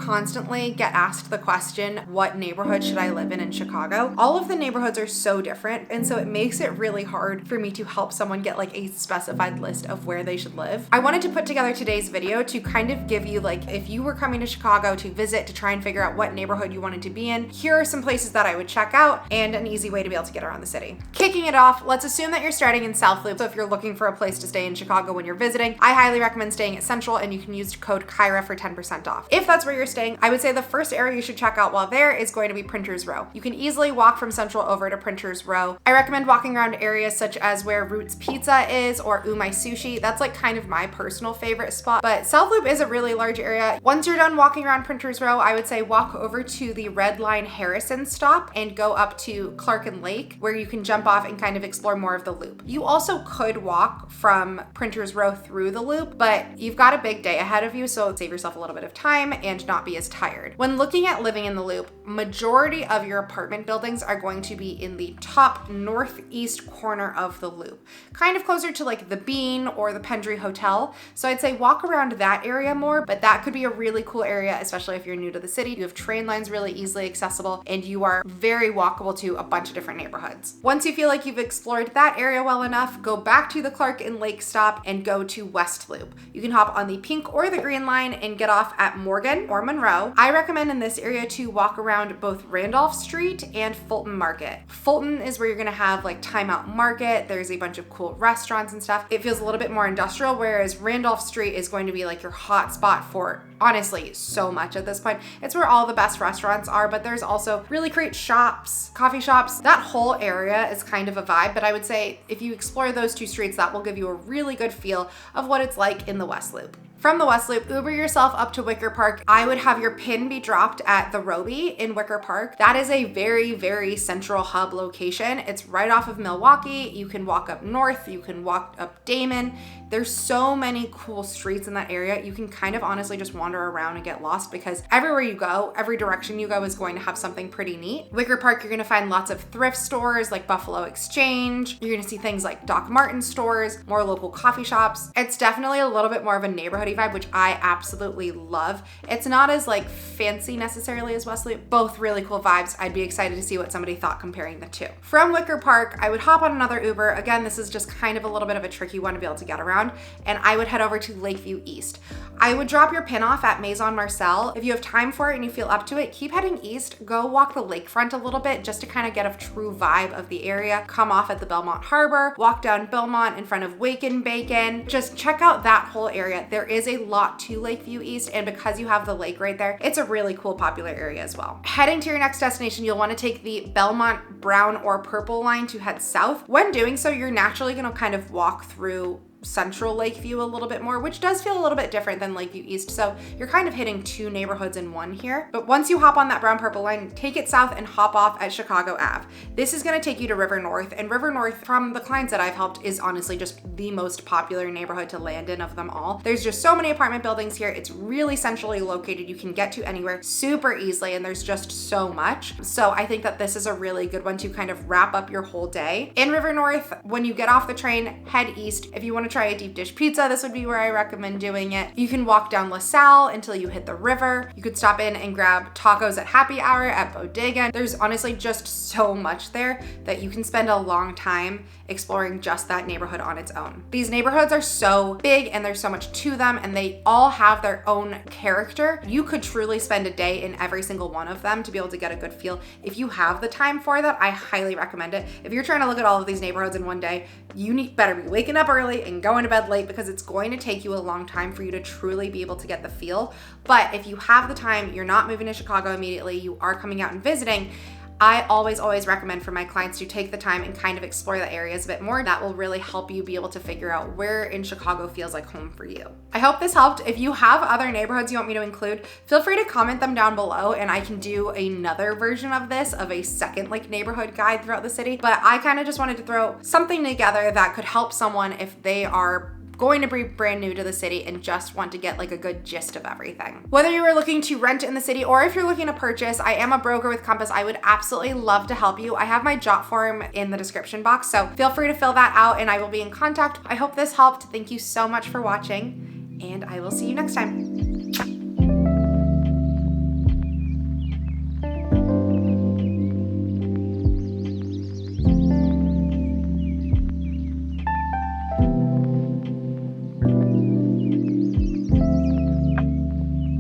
constantly get asked the question, what neighborhood should I live in Chicago? All of the neighborhoods are so different, and so it makes it really hard for me to help someone get like a specified list of where they should live. I wanted to put together today's video to kind of give you, like, if you were coming to Chicago to visit to try and figure out what neighborhood you wanted to be in, here are some places that I would check out and an easy way to be able to get around the city. Kicking it off, let's assume that you're starting in South Loop. So if you're looking for a place to stay in Chicago when you're visiting, I highly recommend staying at Central, and you can use code Kyra for 10% off. If that's where you're staying, I would say the first area you should check out while there is going to be Printers Row. You can easily walk from Central over to Printers Row. I recommend walking around areas such as where Roots Pizza is or Umai Sushi. That's like kind of my personal favorite spot, but South Loop is a really large area. Once you're done walking around Printers Row, I would say walk over to the Red Line Harrison stop and go up to Clark and Lake, where you can jump off and kind of explore more of the loop. You also could walk from Printers Row through the loop, but you've got a big day ahead of you, so save yourself a little bit of time and not be as tired. When looking at living in the loop, majority of your apartment buildings are going to be in the top northeast corner of the loop, kind of closer to like the Bean or the Pendry Hotel. So I'd say walk around that area more, but that could be a really cool area, especially if you're new to the city. You have train lines really easily accessible, and you are very walkable to a bunch of different neighborhoods. Once you feel like you've explored that area well enough, go back to the Clark and Lake stop and go to West Loop. You can hop on the pink or the green line and get off at Morgan or Monroe. I recommend in this area to walk around both Randolph Street and Fulton Market. Fulton is where you're gonna have like Time Out Market. There's a bunch of cool restaurants and stuff. It feels a little bit more industrial, whereas Randolph Street is going to be like your hot spot for honestly so much at this point. It's where all the best restaurants are, but there's also really great shops, coffee shops. That whole area is kind of a vibe, but I would say if you explore those two streets, that will give you a really good feel of what it's like in the West Loop. From the West Loop, Uber yourself up to Wicker Park. I would have your pin be dropped at the Roby in Wicker Park. That is a very, very central hub location. It's right off of Milwaukee. You can walk up north, you can walk up Damon. There's so many cool streets in that area. You can kind of honestly just wander around and get lost because everywhere you go, every direction you go is going to have something pretty neat. Wicker Park, you're gonna find lots of thrift stores like Buffalo Exchange. You're gonna see things like Doc Martin stores, more local coffee shops. It's definitely a little bit more of a neighborhoody vibe, which I absolutely love. It's not as like fancy necessarily as West Loop. Both really cool vibes. I'd be excited to see what somebody thought comparing the two. From Wicker Park, I would hop on another Uber. Again, this is just kind of a little bit of a tricky one to be able to get around, and I would head over to Lakeview East. I would drop your pin off at Maison Marcel. If you have time for it and you feel up to it, keep heading east. Go walk the lakefront a little bit just to kind of get a true vibe of the area. Come off at the Belmont Harbor, walk down Belmont in front of Wake and Bacon. Just check out that whole area. There is a lot to Lakeview East, and because you have the lake right there, it's a really cool, popular area as well. Heading to your next destination, you'll want to take the Belmont brown or purple line to head south. When doing so, you're naturally going to kind of walk through Central Lakeview a little bit more, which does feel a little bit different than Lakeview East. So you're kind of hitting two neighborhoods in one here. But once you hop on that brown purple line, take it south and hop off at Chicago Ave. This is going to take you to River North, and River North, from the clients that I've helped, is honestly just the most popular neighborhood to land in of them all. There's just so many apartment buildings here. It's really centrally located. You can get to anywhere super easily, and there's just so much. So I think that this is a really good one to kind of wrap up your whole day. In River North, when you get off the train, head east. If you want to try a deep dish pizza, this would be where I recommend doing it. You can walk down LaSalle until you hit the river. You could stop in and grab tacos at happy hour at Bodega. There's honestly just so much there that you can spend a long time exploring just that neighborhood on its own. These neighborhoods are so big and there's so much to them, and they all have their own character. You could truly spend a day in every single one of them to be able to get a good feel. If you have the time for that, I highly recommend it. If you're trying to look at all of these neighborhoods in one day, you better be waking up early and going to bed late, because it's going to take you a long time for you to truly be able to get the feel. But if you have the time, you're not moving to Chicago immediately, you are coming out and visiting, I always recommend for my clients to take the time and kind of explore the areas a bit more. That will really help you be able to figure out where in Chicago feels like home for you. I hope this helped. If you have other neighborhoods you want me to include, feel free to comment them down below and I can do another version of this, of a second like neighborhood guide throughout the city. But I kind of just wanted to throw something together that could help someone if they are going to be brand new to the city and just want to get like a good gist of everything. Whether you are looking to rent in the city or if you're looking to purchase, I am a broker with Compass. I would absolutely love to help you. I have my job form in the description box, so feel free to fill that out and I will be in contact. I hope this helped. Thank you so much for watching and I will see you next time.